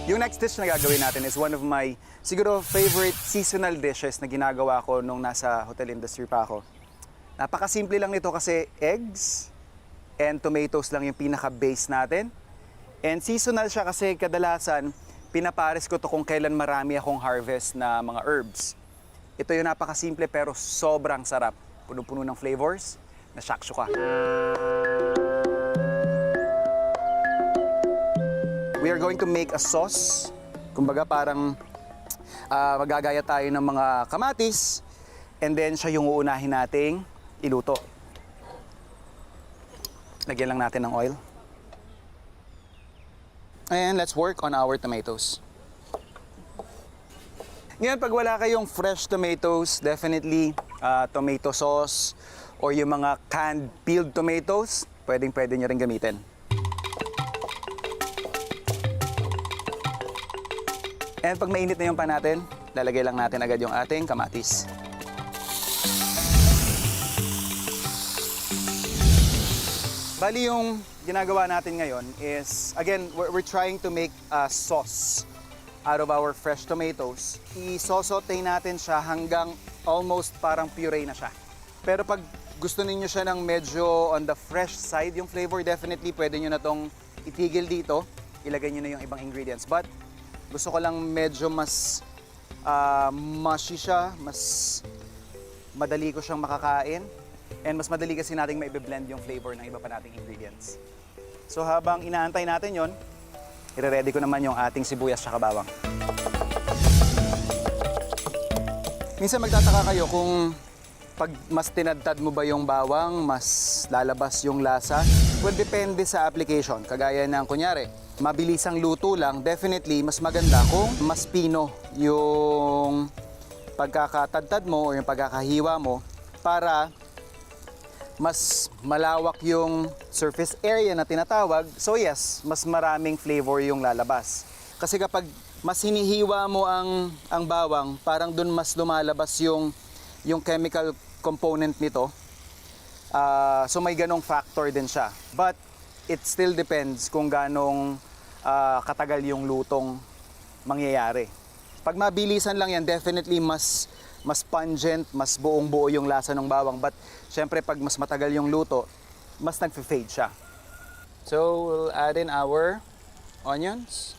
Yung next dish na gagawin natin is one of my siguro favorite seasonal dishes na ginagawa ko nung nasa hotel industry pa ako. Napakasimple lang nito kasi eggs and tomatoes lang yung pinaka-base natin. And seasonal siya kasi kadalasan pinapares ko to kung kailan marami akong harvest na mga herbs. Ito yung napakasimple pero sobrang sarap. Puno-puno ng flavors, na-shakshuka. We are going to make a sauce. Kumbaga parang magagaya tayo ng mga kamatis and then siya yung uunahin nating iluto. Lagyan lang natin ng oil. And let's work on our tomatoes. Ngayon, pag wala kayong fresh tomatoes, definitely tomato sauce or yung mga canned peeled tomatoes, pwede nyo rin gamitin. And pag mainit na yung pan natin, lalagay lang natin agad yung ating kamatis. Bali yung ginagawa natin ngayon is, again, we're trying to make a sauce out of our fresh tomatoes. I-sausaute natin siya hanggang almost parang puree na siya. Pero pag gusto niyo siya ng medyo on the fresh side yung flavor, definitely pwede nyo na tong itigil dito. Ilagay nyo na yung ibang ingredients. But gusto ko lang medyo mas mushy siya, mas madali ko siyang makakain. And mas madali kasi nating maibe-blend yung flavor ng iba pa nating ingredients. So habang inaantay natin yon, i-ready ko naman yung ating sibuyas at bawang. Minsan magtataka kayo kung pag mas tinadtad mo ba yung bawang, mas lalabas yung lasa. Well, depende sa application. Kagaya ng kunyari, mabilisang luto lang, definitely mas maganda kung mas pino yung pagkakatadtad mo o yung pagkakahiwa mo para mas malawak yung surface area na tinatawag. So yes, mas maraming flavor yung lalabas. Kasi kapag mas hinihiwa mo ang bawang, parang dun mas lumalabas yung chemical component nito. So may ganong factor din siya. But it still depends kung ganong katagal yung lutong mangyayari. Pag mabilisan lang yan, definitely mas pungent, mas buong-buo yung lasa ng bawang. But syempre pag mas matagal yung luto, mas nagfe-fade siya. So we'll add in our onions.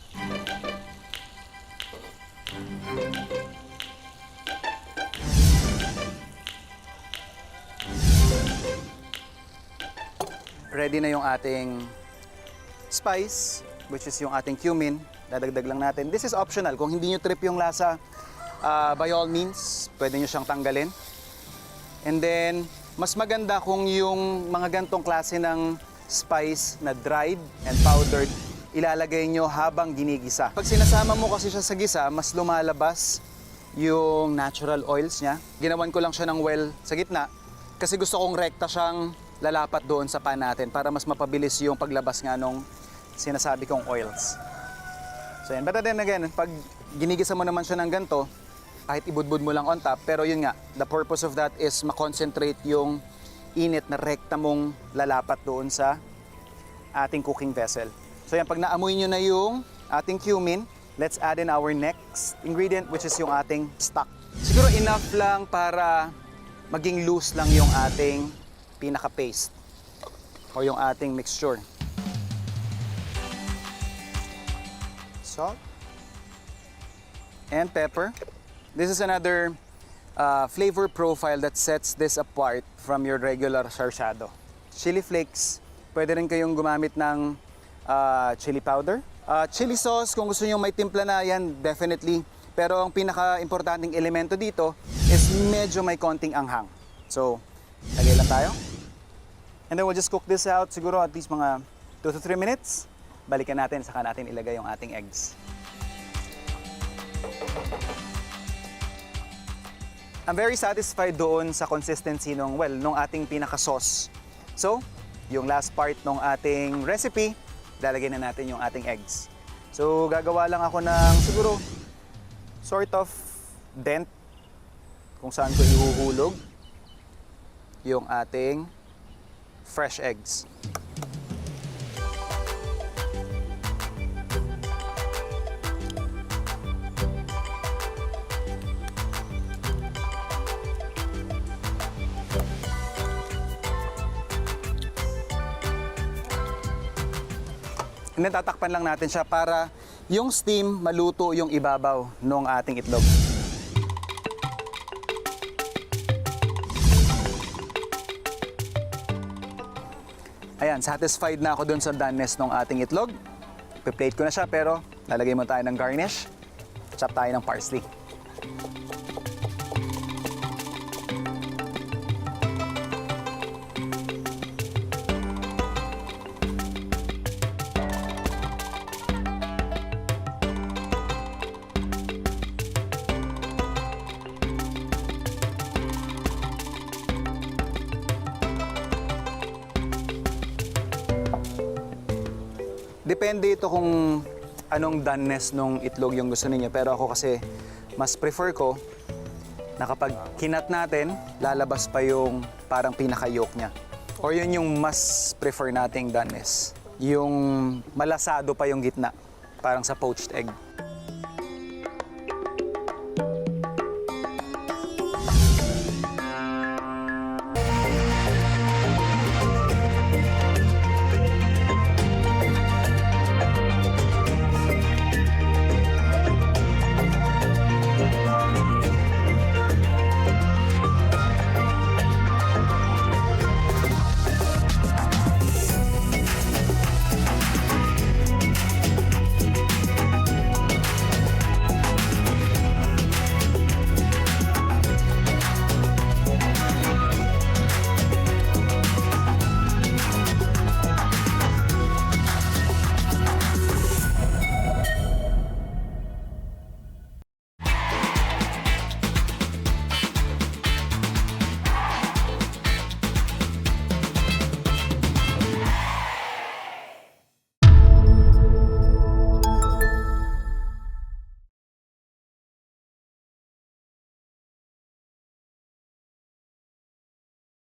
Ready na yung ating spice, which is yung ating cumin. Dadagdag lang natin. This is optional. Kung hindi nyo trip yung lasa, by all means, pwede nyo siyang tanggalin. And then, mas maganda kung yung mga gantong klase ng spice na dried and powdered, ilalagay nyo habang ginigisa. Pag sinasama mo kasi siya sa gisa, mas lumalabas yung natural oils niya. Ginawan ko lang siya ng well sa gitna kasi gusto kong rekta siyang lalapat doon sa pan natin para mas mapabilis yung paglabas nga nung sinasabi kong oils. So yan, but then again, pag ginigisa mo naman siya ng ganito, kahit ibudbud mo lang on top, pero yun nga, the purpose of that is makonsentrate yung init na rekta mong lalapat doon sa ating cooking vessel. So yan, pag naamoy nyo na yung ating cumin, let's add in our next ingredient, which is yung ating stock. Siguro enough lang para maging loose lang yung ating pinaka-paste o yung ating mixture. Salt and pepper. This is another flavor profile that sets this apart from your regular sarsyado. Chili flakes, pwede rin kayong gumamit ng chili powder. Chili sauce, kung gusto nyo may timpla na yan, definitely. Pero ang pinaka-importanting elemento dito is medyo may konting anghang. So, lagay lang tayo. And then we'll just cook this out siguro at least mga 2 to 3 minutes. Balikan natin, saka natin ilagay yung ating eggs. I'm very satisfied doon sa consistency nung ating pinaka-sauce. So, yung last part ng ating recipe, lalagyan na natin yung ating eggs. So, gagawa lang ako ng siguro sort of dent kung saan ko ihuhulog yung ating fresh eggs. And then tatakpan lang natin siya para yung steam maluto yung ibabaw ng ating itlog. Ayan, satisfied na ako dun sa doneness ng ating itlog. Piplate ko na siya pero lalagay mo tayo ng garnish. Chop tayo ng parsley. Depende ito kung anong doneness nung itlog yung gusto niyo. Pero ako kasi mas prefer ko na kapag kinat natin, lalabas pa yung parang pinaka-yolk niya. Or yun yung mas prefer nating doneness. Yung malasado pa yung gitna, parang sa poached egg.